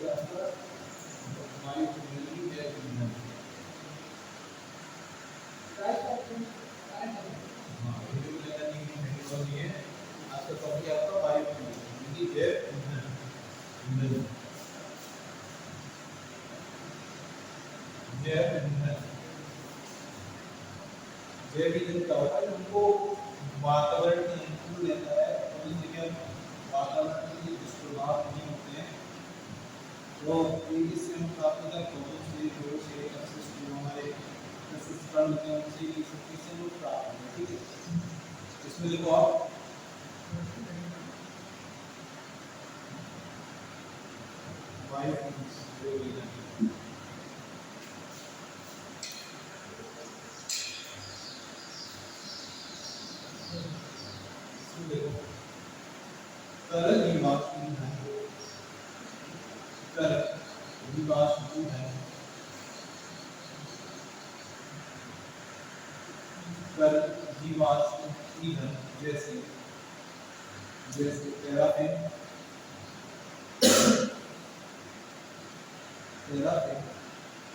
वायु पूंजी है ईंधन। हाँ, टेक्नोलॉजी है। आज का टॉपिक आपका वायु पूंजी है ईंधन। ईंधन जैव ईंधन। जैव ईंधन क्या होता है? हमको वातावरण के अनुकूल रहता है और इस जगह वातावरण के दुष्प्रभाव नहीं होते हैं। तो इससे हम प्राप्त होता है प्रोटॉन से, न्यूट्रॉन से, अपशिष्ट जो हमारे कण होते हैं उनसे ये शक्ति से लोग प्राप्त होते हैं। ठीक है, इसमें देखो आप वायु तरल जीवाश्म ईंधन। तरल जीवाश्म ईंधन। तरल जीवाश्म ईंधन जैसे जैसे पैराफिन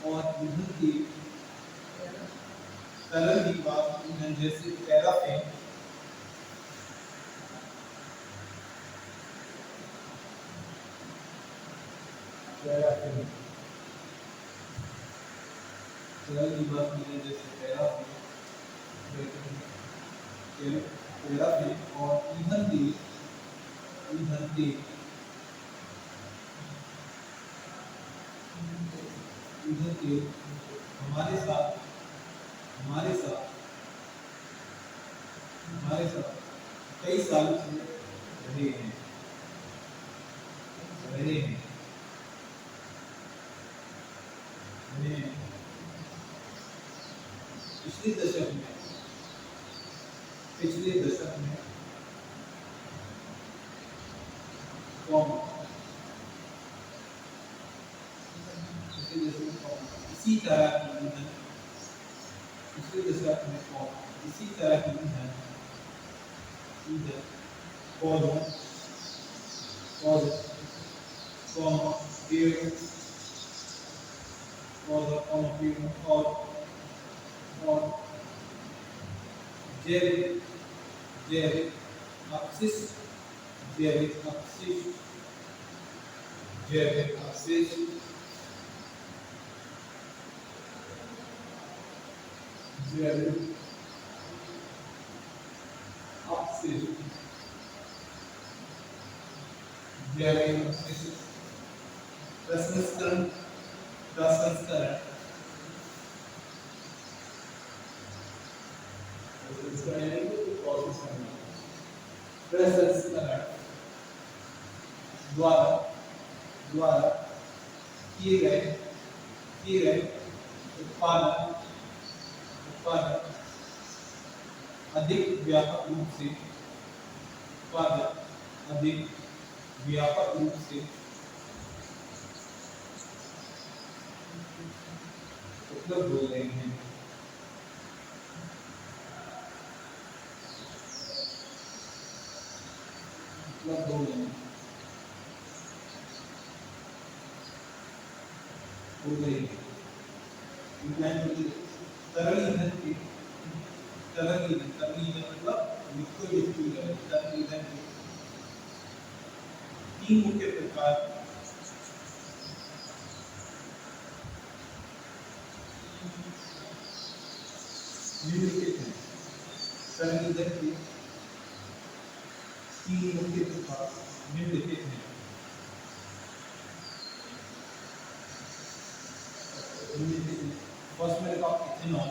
और ईंधन की तरल जीवाश्म ईंधन जैसे पैराफिन तरल जीवाश्म ईंधन जैसे पैराफिन और ईंधन तेल हमारे साथ कई सालों से रहे हैं पिछले दशक में इसी तरह की ईंधन पौधों पेड़ों और जैविक अपशिष्ट प्रसंस्करण द्वारा किए गए उत्पादन अधिक व्यापक रूप से उपलब्ध हो रहे हैं। तरल ईंधन मतलब लिक्विड तरल ईंधन के तीन मुख्य प्रकार निम्नलिखित हैं। तरल ईंधन के तीन मुख्य प्रकार निम्नलिखित हैं। फर्स्ट में देखो इथेनॉल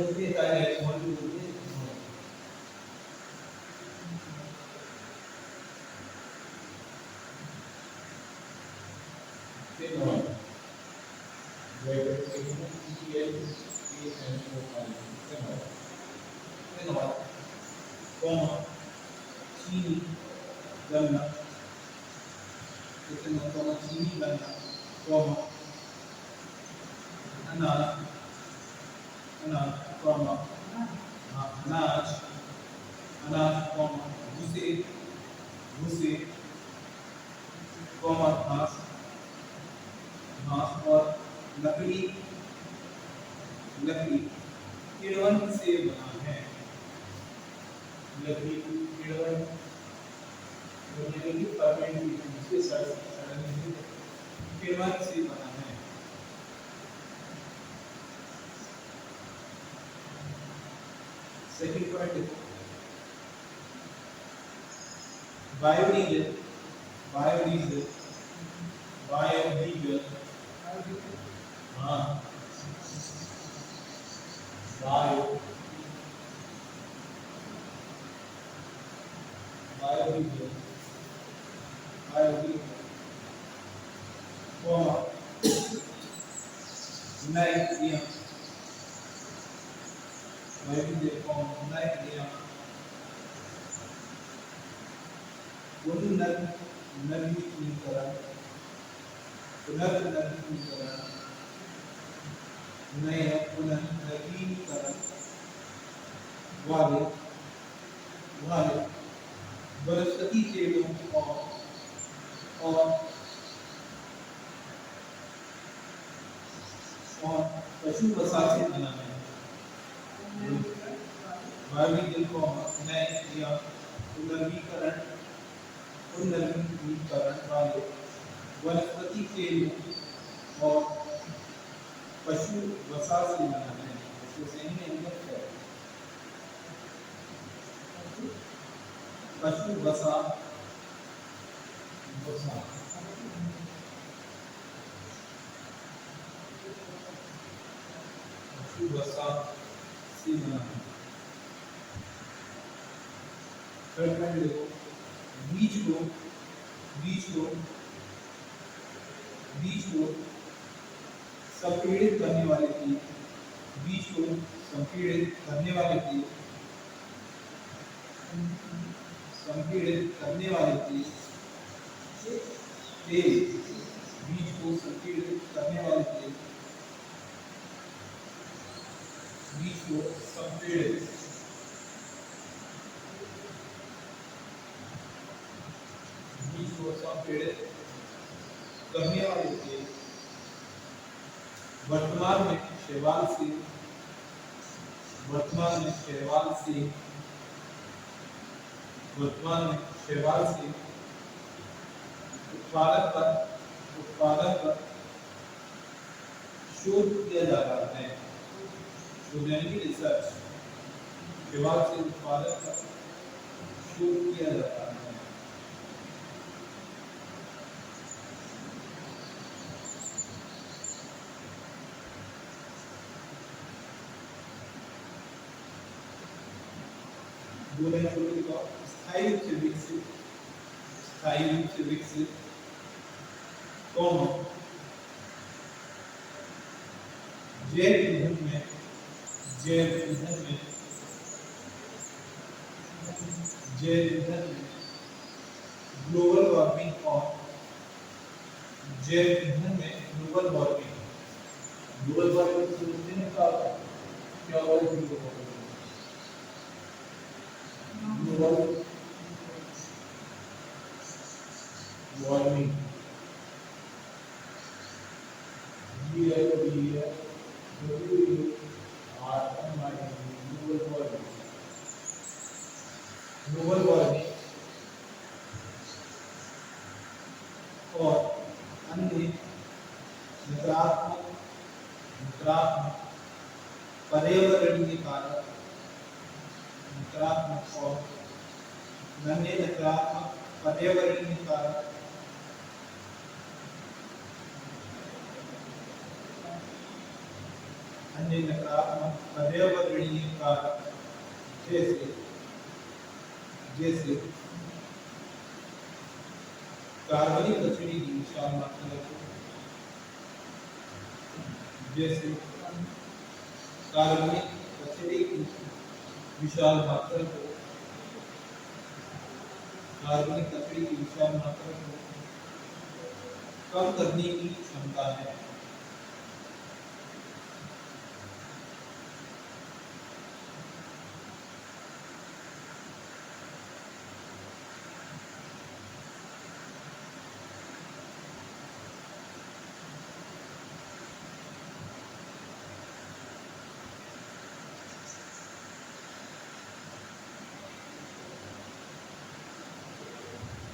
के क्या है? चीनी गन्ना अनाज भूसे कॉमा घास, घास और लकड़ी, लकड़ी किण्वन से बना है, लकड़ी किण्वन फर्मेंटेशन से सड़ने किण्वन से बना है। सेकंड पॉइंट देखो, बायोडीजल, बायोडीजल, बायोडीजल, हाँ biodiesel, biodiesel comma nitrogen, biodiesel comma nitrogen पुनर्नवीनीकरण, पुनर्नवीनीकरण, नए पुनर्नवीनीकरण वाले वाले वनस्पति तेलों और पशु वसा से बना है। बायोडीजल को नए या पुनर्नवीनीकरण, पुनर्नवीनीकरण वाले वनस्पति तेलों और पशु वसा से बना है। पशु से ही नहीं है, पशु वसा, वसा पशु वसा से बना है। थर्ड पॉइंट देखो, बीज को, बीज को, बीज को संपीड़ित करने वाले की, बीज को संपीड़ित करने वाले की, संपीड़ित करने वाले की तेल, बीज को संपीड़ित करने वाले की, बीज को संपीड़ित, बीज को संपीड़ित करने वाले तेल वर्तमान में शैवाल से, वर्तमान में शैवाल से, वर्तमान में शैवाल से उत्पादन पर शोध किया जा रहा है। रिसर्च, शैवाल से उत्पादन पर शोध किया जा रहा है। स्थायी रूप से विकसित, स्थायी रूप से विकसित कौन जैव ईंधन में, जैव ईंधन में, जैव ईंधन में ग्लोबल वार्मिंग और जैव ईंधन में ग्लोबल वार्मिंग, ग्लोबल वार्मिंग समझते हैं क्या हुआ है? ग्लोबल वार्मिंग, ग्लोबल वार्मिंग और अन्य नकारात्मक, नकारात्मक पर्यावरणीय कारक, नकारात्मक और अन्य नकारात्मक पर्यावरणीय कारक अन्य नकारात्मक पर्यावरणीय कारक जैसे जैसे कार्बनिक कचरे की विशाल मात्रा को, जैसे कार्बनिक कचरे की विशाल मात्रा को, कार्बनिक कचरे की विशाल मात्रा को कम करने की क्षमता है।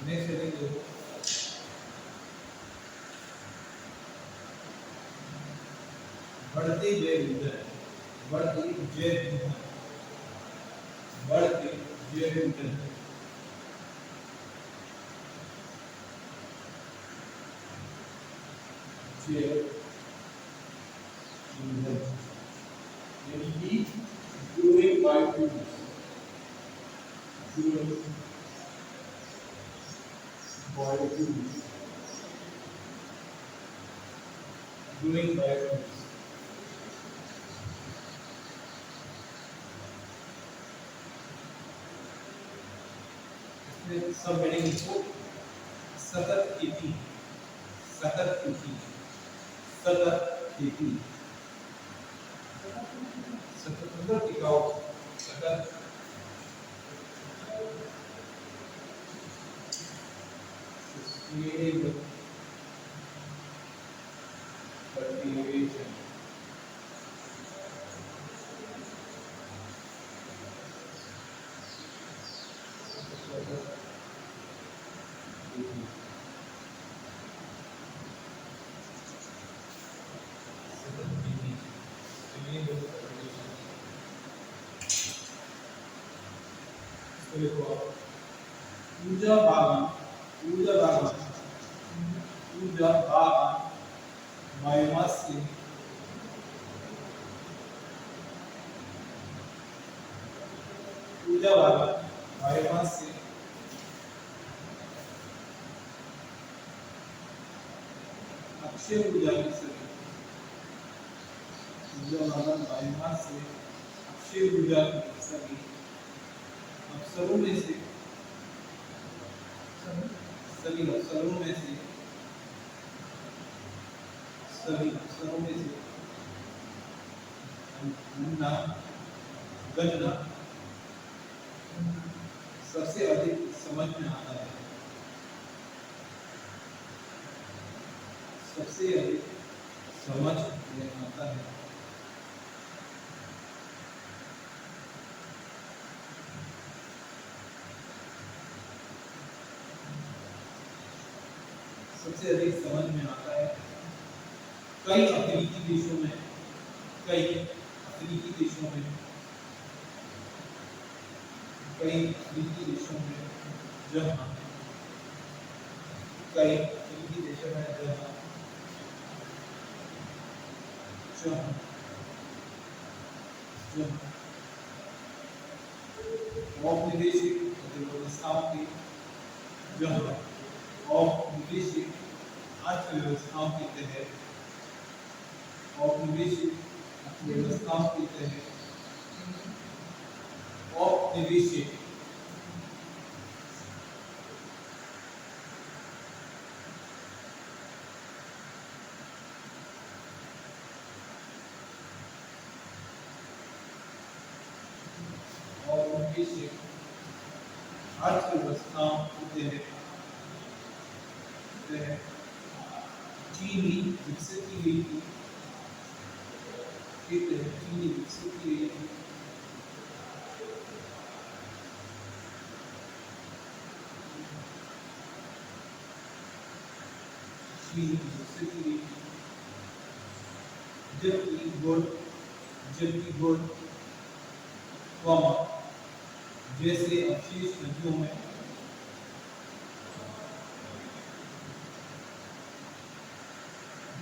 नेक्स्ट हेडिंग देखो, बढ़ती जैव ईंधन, बढ़ती जैव ईंधन, बढ़ती जैव ईंधन, जैव ईंधन यानी कि growing biofuels, growing biofuels, growing biofuels. इसमें सब मीनिंग इसको सतत खेती, सतत खेती, सतत खेती, सतत मतलब टिकाऊ, सतत sustainable cultivation, ऊर्जा बागान, ऊर्जा बागान, ऊर्जा बागान बायोमास से, ऊर्जा बागान बायोमास से अक्षय ऊर्जा की सभी, ऊर्जा बागान बायोमास से अक्षय ऊर्जा की सभी अवसरों में से, सभी अवसरों में से, सभी अवसरों में से गन्ना, गन्ना सबसे अधिक समझ में आता है, सबसे अधिक समझ में आता है। सबसे अधिक समझ में आता है। कई अफ्रीकी देशों में, कई अफ्रीकी देशों में, कई अफ्रीकी देशों में जहाँ, कई अफ्रीकी देशों में जहाँ, जहाँ, जहाँ औपनिवेशिक अर्थव्यवस्थाओं की, जहाँ औपनिवेशिक अर्थव्यवस्थाओं के तहत, औपनिवेशिक अर्थव्यवस्थाओं के तहत, औपनिवेशिक औपनिवेशिक अर्थव्यवस्थाओं के तहत चीनी विकसित की गई थी, चीनी विकसित की गई थी। चीनी विकसित की गई थी, जबकि गुड़ जैसे अवशेष नदियों में,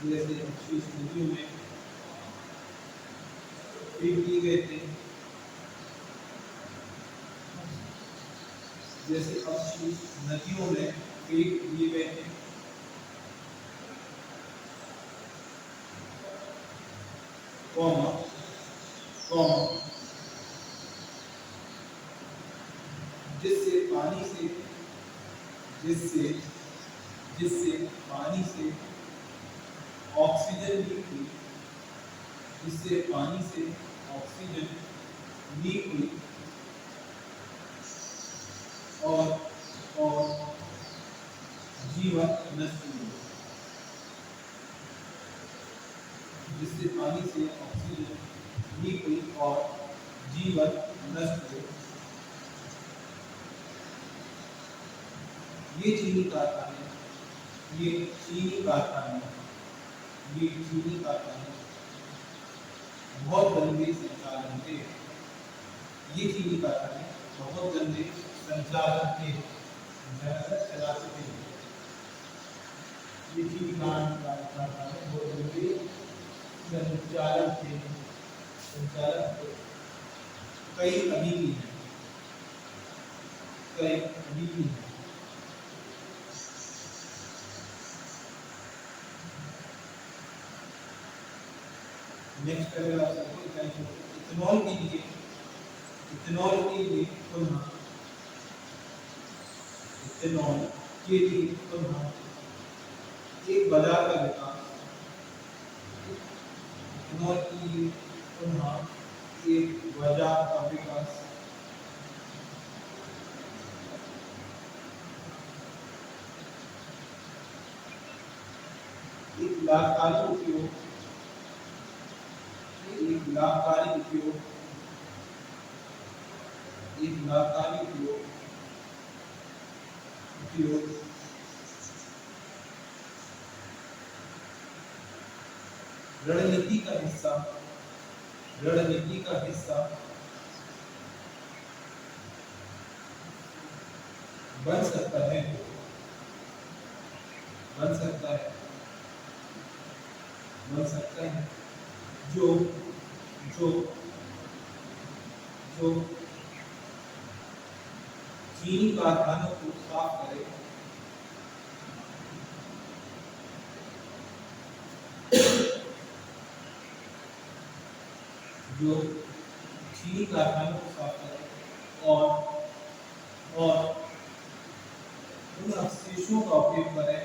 जैसे अवशेष नदियों में फेंक दिए गए थे, जैसे अवशेष नदियों में फेंक दिए गए थे। कॉमा, कॉमा जिससे पानी से, जिससे जिससे पानी से ऑक्सीजन लीक हुई, जिससे पानी से ऑक्सीजन लीक हुई और जीवन नष्ट हुआ, जिससे पानी से ऑक्सीजन लीक हुई और जीवन नष्ट हुआ। ये चीनी कारखाने ये चीनी कारखाने ये चीनी कारखाने बहुत गंदे संचालन थे। ये चीनी कारखाने बहुत गंदे संचालन थे, चलाते थे। ये चीनी कारखाने बहुत गंदे संचालन थे, कई अभी भी हैं, कई अभी भी हैं। नेक्स्ट पैराग्राफ इथेनॉल के लिए पुनः इथेनॉल के लिए पुनः एक बाजार का विकास, इथेनॉल के लिए पुनः एक बाजार का विकास, एक लाभकारी उपयोग, एक लाभकारी उपयोग, एक लाभकारी उपयोग उपयोग रणनीति का हिस्सा, रणनीति का हिस्सा बन सकता है, बन सकता है, बन सकता है, जो जो जो चीनी कारखानों को साफ करे, जो चीनी कारखानों को साफ करे और उन अवशेषों का उपयोग करें,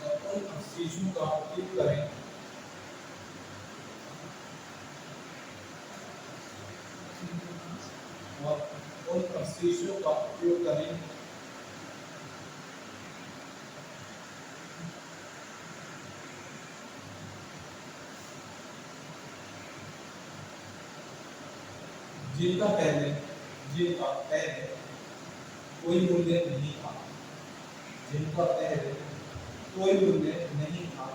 और उन अवशेषों का उपयोग करें और उन अवशेषों का उपयोग करें जिनका पहले कोई मूल्य नहीं था, जिनका पहले कोई मूल्य नहीं था,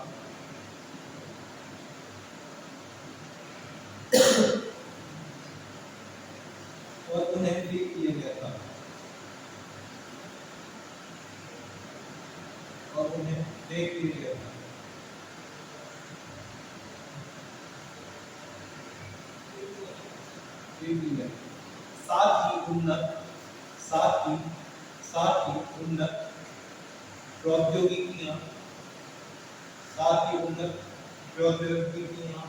और उन्हें फ्री किया गया था, और उन्हें फ्री किया गया था। साथ ही उन्नत प्रौद्योगिकियां, साथ ही उन्नत प्रौद्योगिकियां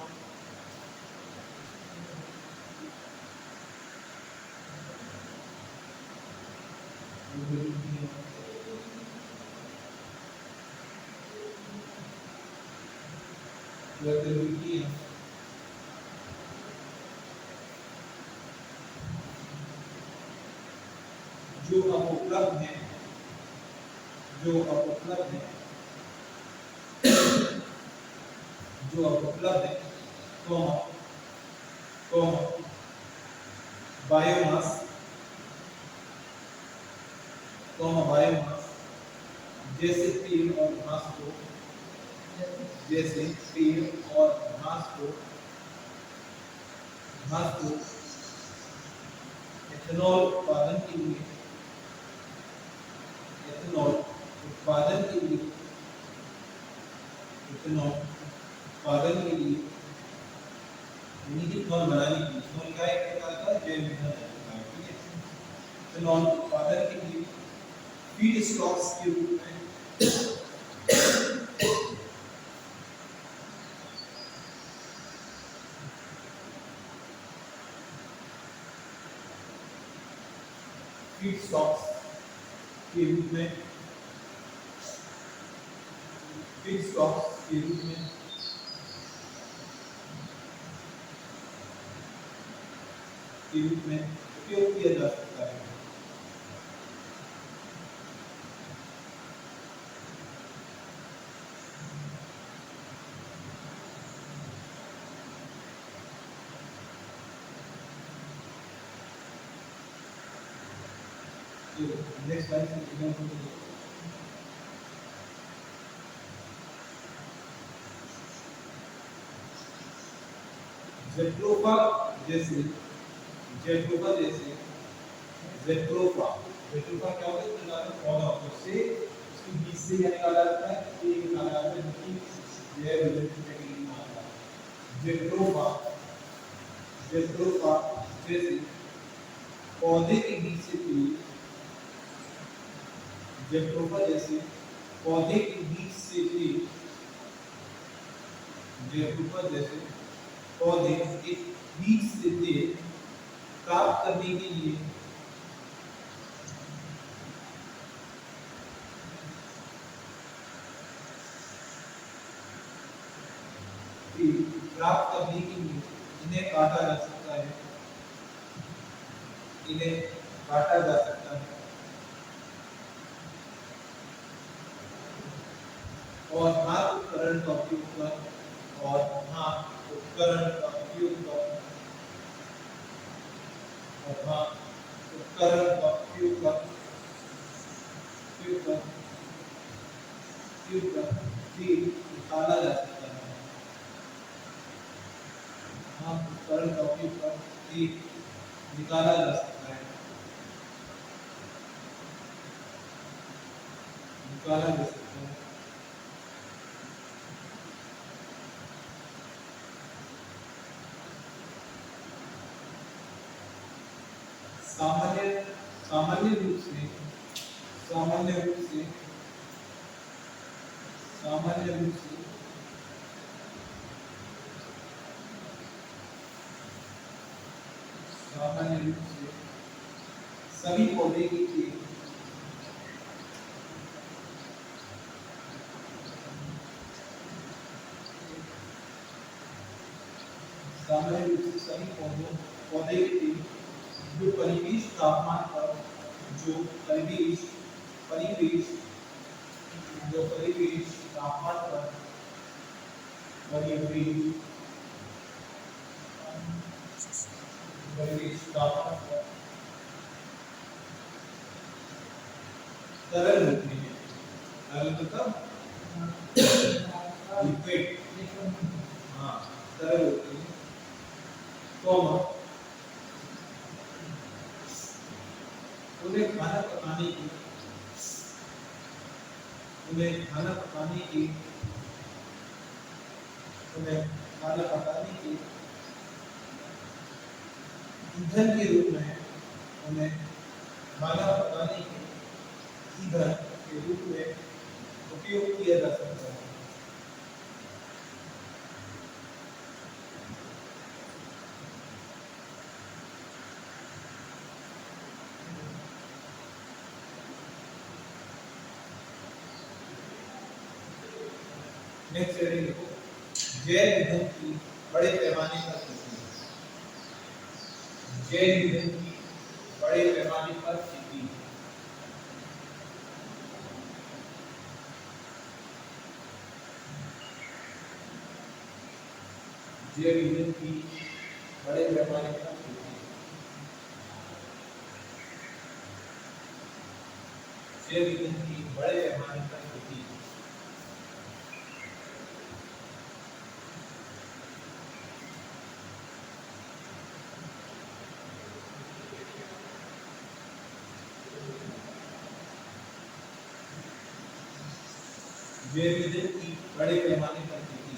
जो अब उपलब्ध है, जो अब उपलब्ध है, जो अब उपलब्ध है, बायोमास, बायोमास जैसे पेड़ और घास को, जैसे पेड़ और घास को इथेनॉल उत्पादन के लिए, इथेनॉल उत्पादन के लिए, इथेनॉल उत्पादन के लिए इथेनॉल बनाने के लिए, इथेनॉल का एक प्रकार का जैव ईंधन है, ठीक है। इथेनॉल उत्पादन के लिए फीड स्टॉक्स के रूप में फीड स्टॉक्स के रूप में उपयोग किया जा सकता है। नेक्स्ट लाइन से एग्जांपल देखो। जेट्रोफा जैसे जेट्रोफा जैसे जेट्रोफा जेट्रोफा क्या होता है? प्रकार का पौधा होता है, उससे उसके बीज से क्या निकाला जाता है? ये निकाला जाता है, जो कि जैव विविधता कैटेगरी में आता है। जेट्रोफा जेट्रोफा जैसे पौधे के बीज से भी जेट्रोफा जैसे पौधे के बीज से भी जेट्रोफा जैसे पौधे के बीज से तेल प्राप्त करने के लिए प्राप्त करने के लिए इन्हें काटा जा सकता है, इन्हें काटा जा सकता है और हाथ उपकरण का उपयोग कर और हाथ उपकरण का उपयोग कर और हाथ उपकरण का उपयोग कर तेल निकाला जा सकता है। हाथ उपकरण का उपयोग कर तेल निकाला जा सकता है, निकाला जा सकता है। सामान्य सामान्य रूप से सामान्य रूप से सामान्य रूप से सामान्य रूप से सभी पौधे की तेल सामान्य रूप से सभी पौधे की तेल जो परिवेश तापमान पर जो परिवेश परिवेश जो परिवेश तापमान पर परिवेश परिवेश तापमान पर तरल होते हैं। तरल मतलब लिक्विड, हाँ तरल होते हैं। तो उन्हें खाना पकाने की उन्हें खाना पकाने की उन्हें खाना पकाने के ईंधन के रूप में उन्हें खाना पकाने के ईंधन के रूप में उपयोग किया जा सकता है। नेक्स्ट हेडिंग देखो, जैव ईंधन की बड़े पैमाने पर खेती। जैव ईंधन की बड़े पैमाने पर खेती। जैव ईंधन की बड़े पैमाने पर खेती। जैव ईंधन की बड़े पैमाने पर खेती। जैव ईंधन की बड़े पैमाने पर खेती।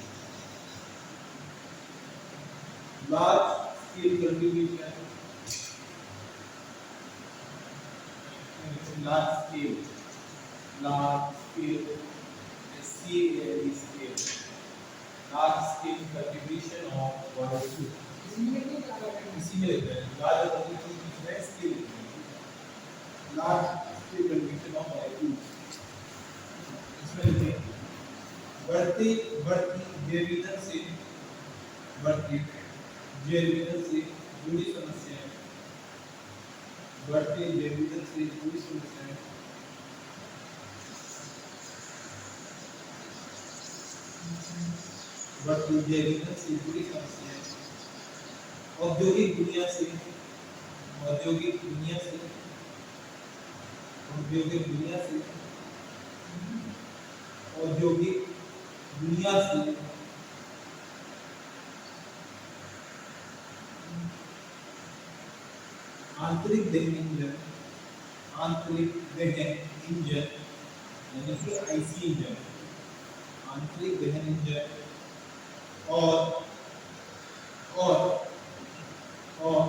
Large scale cultivation, large scale scale large scale cultivation of biofuel। इसी में लिखा है large scale cultivation of biofuel। इसमें लिखे बढ़ती बढ़ती जैव ईंधन से बढ़ती जैव ईंधन से जुड़ी समस्याएं बढ़ते जैव ईंधन से जुड़ी समस्याएं बढ़ती जैव ईंधन से जुड़ी समस्याएं औद्योगिक दुनिया से औद्योगिक दुनिया से, औद्योगिक दुनिया से आंतरिक दहन इंजन, आंतरिक दहन इंजन यानी कि आईसी इंजन, आंतरिक दहन इंजन और और और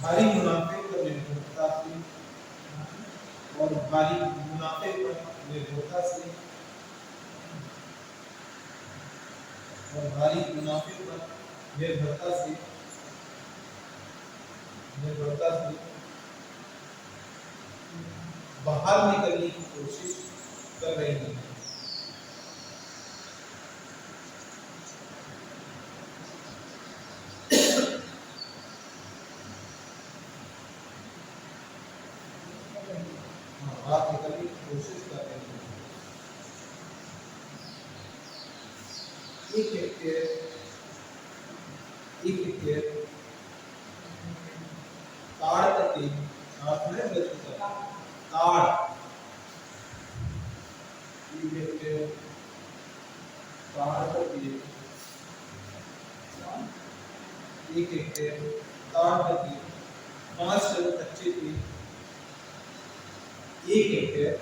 भारी मुनाफे पर निर्भरता से, और भारी मुनाफे पर निर्भरता से, और भारी मुनाफे पर निर्भरता से बाहर निकलने की कोशिश कर रही है। बाहर निकलने की कोशिश कर रही है। एक हेक्टेयर ताड़ का तेल, ताड़, एक हेक्टेयर ताड़ का तेल, एक हेक्टेयर ताड़ का तेल, 5 टन कच्चे तेल, एक हेक्टेयर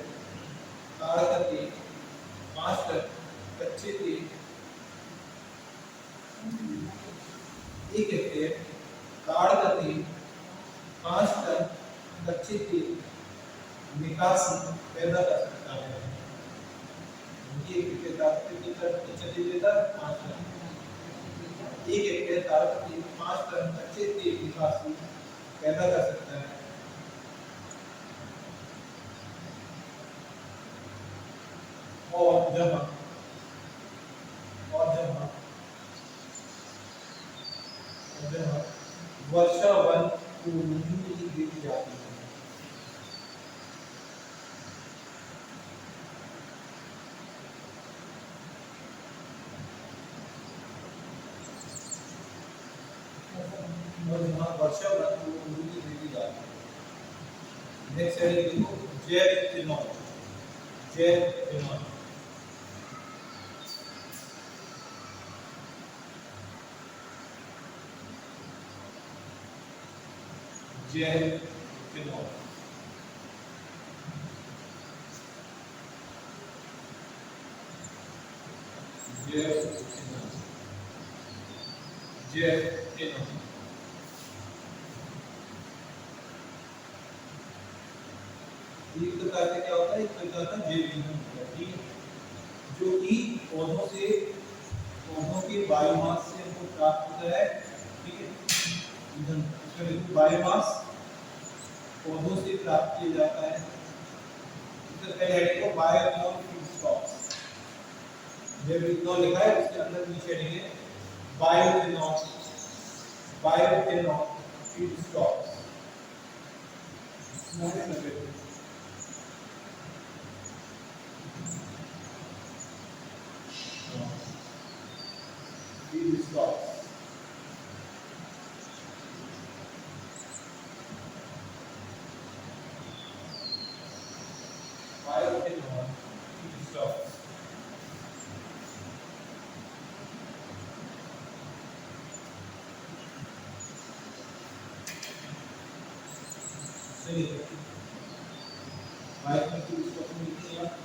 ताड़ का तेल, 5 टन कच्चे तेल, एक हेक्टेयर ताड़ का तेल, 5 टन कच्चे तेल निकासी पैदा कर सकता है। एक हेक्टेयर ताड़ का तेल कच्चे तेल देता है 5 टन, एक हेक्टेयर ताड़ का तेल 5 टन कच्चे तेल निकासी पैदा कर सकता है। और जब वर्षा वन को मंजूरी दी जाती है, वर्षा वन को मंजूरी दी जाती है। नेक्स्ट है देखो जैव इथेनॉल, जैव इथेनॉल, जैव इथेनॉल, जैव इथेनॉल, जैव इथेनॉल एक प्रकार का क्या होता है, एक प्रकार का जैव ईंधन होता है, ठीक है, जो कि पौधों के बायोमास से हमको प्राप्त होता है, ठीक है, ईंधन। इसमें देखो बायोमास पौधों से प्राप्त किया जाता है। इसका पहले हेडिंग को बायोइथेनॉल फीडस्टॉक्स, जैव इथेनॉल लिखा है, उसके अंदर नीचे हेडिंग है bioethanol, bioethanol feedstocks. feedstocks, bioethanol feedstocks,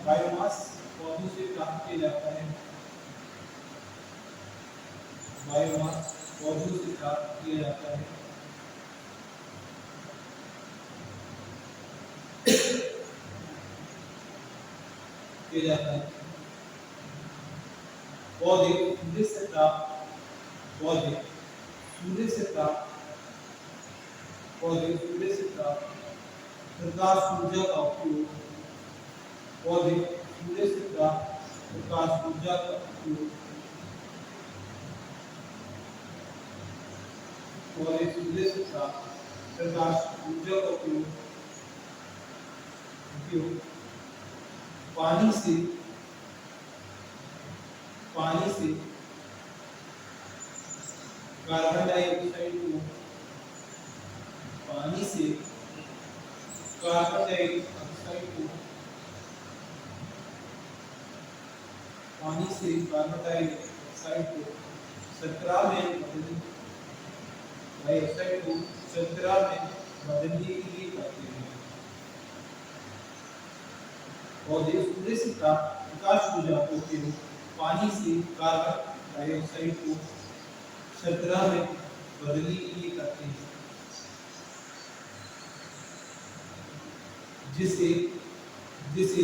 biomass पौधों से प्राप्त किया जाता है, बायोमास पौधों से प्राप्त किया जाता है, पौधे सूर्य से प्राप्त, पौधे सूर्य से प्राप्त, पौधे सूर्य से प्राप्त प्रकाश ऊर्जा का उपयोग, पौधे सूर्य से प्राप्त प्रकाश ऊर्जा का उपयोग, पौधे सूर्य से प्राप्त प्रकाश ऊर्जा का उपयोग पानी से कार्बन डाइऑक्साइड को, पानी से कार्बन डाइऑक्साइड को पानी से कार्बन डाइऑक्साइड को शर्करा में डाइऑक्साइड को शर्करा में बदलने के लिए करते हैं। और सूर्य से प्राप्त प्रकाश ऊर्जा को उपयोग पानी से कार्बन डाइऑक्साइड को शर्करा में बदलने के लिए करते हैं, जिसे जिसे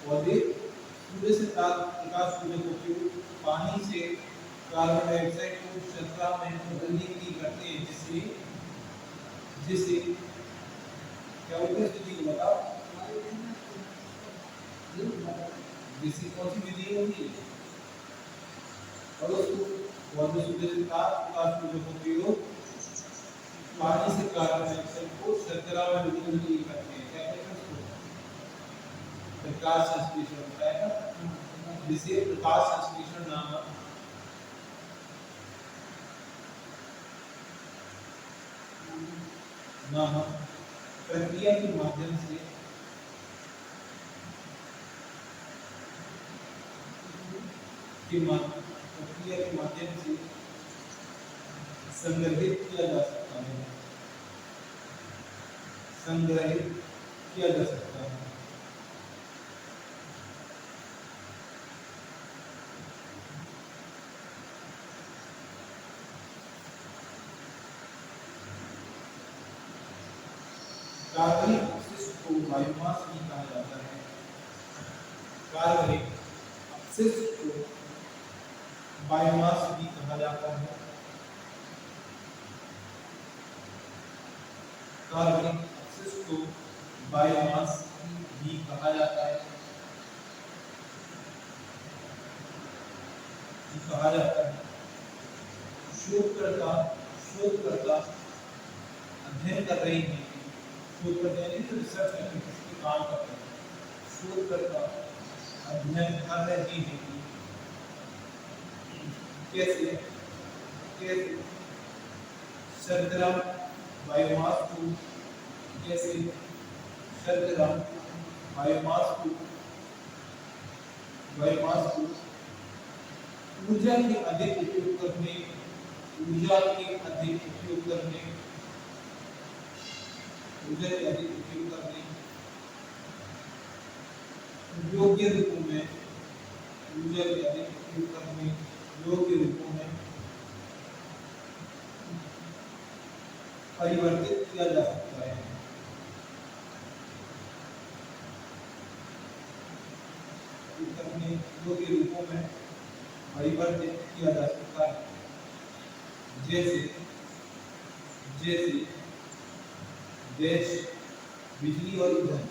पौधे सूर्य से प्राप्त प्रकाश ऊर्जा को उपयोग पानी से कार्बन डाइऑक्साइड को शर्करा में बदलने के लिए करते हैं, जिससे जिससे क्या होता है स्थिति को बताओ। जिससे कौन सी विधि होगी और उसको पौधे सूर्य से प्राप्त प्रकाश ऊर्जा को उपयोग पानी से कार्बन डाइऑक्साइड को शर्करा में बदलने के लिए करते हैं। क्या कहते हैं उसको? प्रकाश संश्लेषण होता है ना, जिसे प्रकाश संश्लेषण नामक प्रक्रिया के माध्यम से संग्रहित किया जा सकता है, संग्रहित किया जा सकता है। कार्बनिक अपशिष्ट को बायोमास भी कहा जाता है। कार्बनिक अपशिष्ट को बायोमास भी कहा जाता है। कार्बनिक अपशिष्ट को बायोमास भी कहा जाता है। शोधकर्ता अध्ययन कर रहे हैं, शोध करते हैं तो रिसर्च करते हैं, किसी काम करते हैं। शोधकर्ता अध्ययन कर रहे हैं कि कैसे कैसे शर्करा बायोमास को कैसे शर्करा बायोमास को ऊर्जा के अधिक उपयोग करने योग्य रूपों में परिवर्तित किया जा सकता है। योग्य रूपों में परिवर्तित किया जा सकता है, जैसे गैस, बिजली और ईंधन।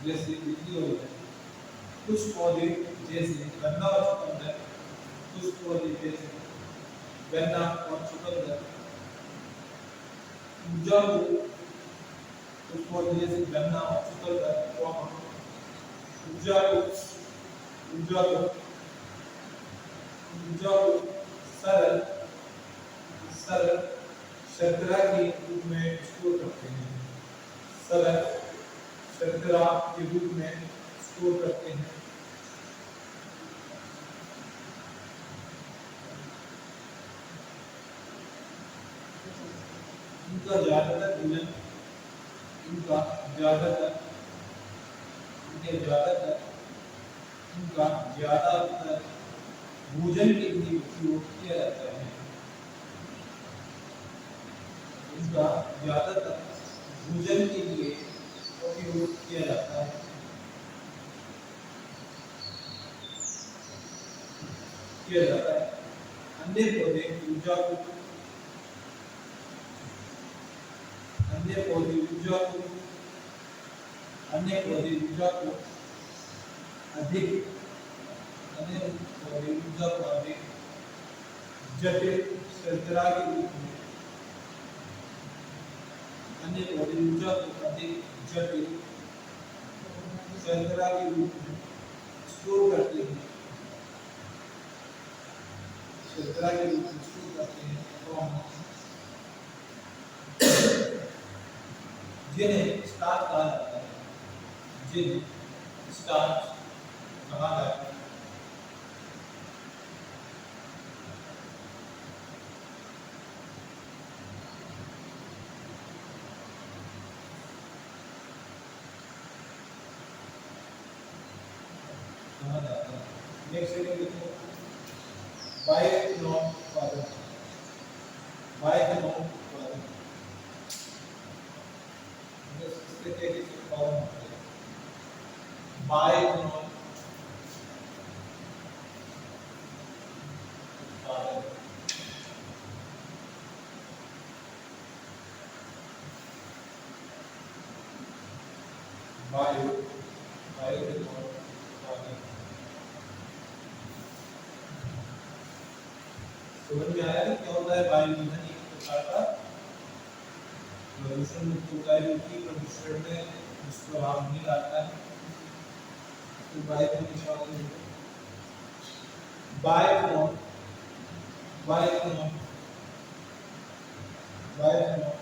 जैसे बिजली और ईंधन। कुछ पौधे जैसे गन्ना और चुकंदर, कुछ पौधे जैसे गन्ना और चुकंदर ऊर्जा को कुछ पौधे जैसे गन्ना और चुकंदर ऊर्जा को सरल शर्करा के रूप में स्टोर करते हैं। सरल शर्करा के रूप में स्टोर करते हैं। उनका ज्यादातर भोजन के लिए उपयोग किया जाता है। उनका ज्यादातर भोजन के लिए उपयोग किया जाता है। अन्य पौधे ऊर्जा को अधिक अन्य ऊर्जा को अधिक जटिल शर्करा के रूप में अन्य ऊर्जा को अधिक जटिल शर्करा के रूप में स्टोर करते हैं, शर्करा के रूप में स्टोर करते हैं जिन्हें स्टार्च कहा जाता है, जिन्हें स्टार्च कहा जाता है। नेक्स्ट देखो बायोइथेनॉल उत्पादन, बायोइथेनॉल उत्पादन इसके तेजी से उत्पादन होता है। बायोइथेनॉल उत्पादन बायोइथेनॉल उत्पादन समझ में आया क्या होता है बायोईंधन? एक प्रकार का प्रदूषण मुक्त होता है जो कि प्रदूषण में दुष्प्रभाव नहीं डालता है। तो बायोइथेनॉल बायोइथेनॉल बायोइथेनॉल बायोइथेनॉल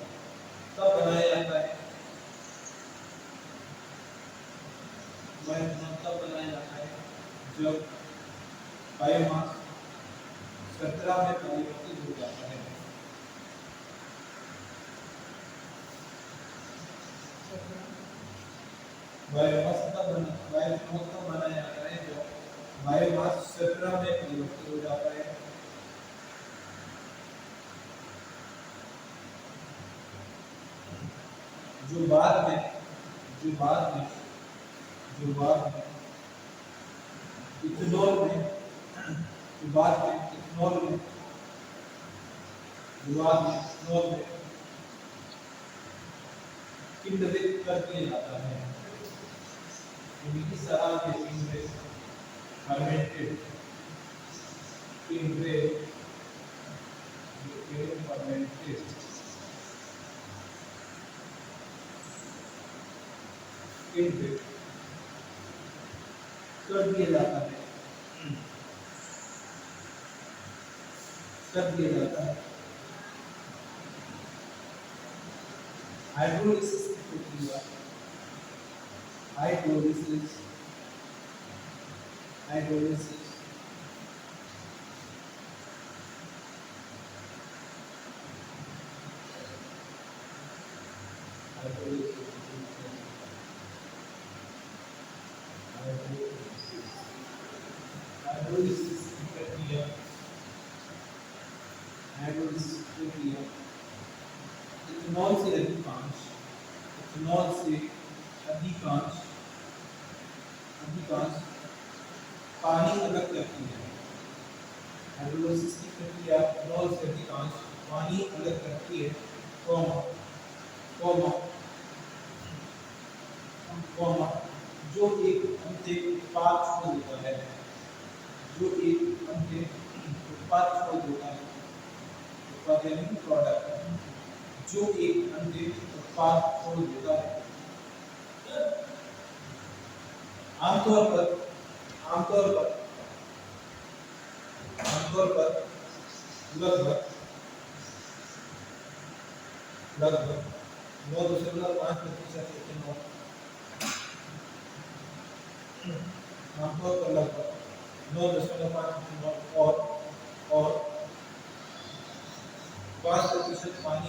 कब बनाया जाता है? बायोइथेनॉल तब बनाया जाता है जब बायोमास शर्करा में परिवर्तित हो जाता है। बायोमास तब बनाया जाता है जब बायोमास शर्करा में परिवर्तित हो जाता है। जो बाद में इथेनॉल में किण्वित कर दिया जाता है। इस तरह के फर्मेंटेड कर दिया जाता है। हाइड्रोलिसिस की प्रक्रिया हाइड्रोलिसिस इथेनॉल से अधिकांश पानी अलग करती है। हाइड्रोलिसिस की प्रक्रिया इथेनॉल से अधिकांश पानी अलग करती है, जो एक अंतिम उत्पाद छोड़ देता है। उत्पाद यानी प्रोडक्ट जो एक अंतिम उत्पाद छोड़ देता है। आमतौर पर लगभग 9.5% इथेनॉल और 5% पानी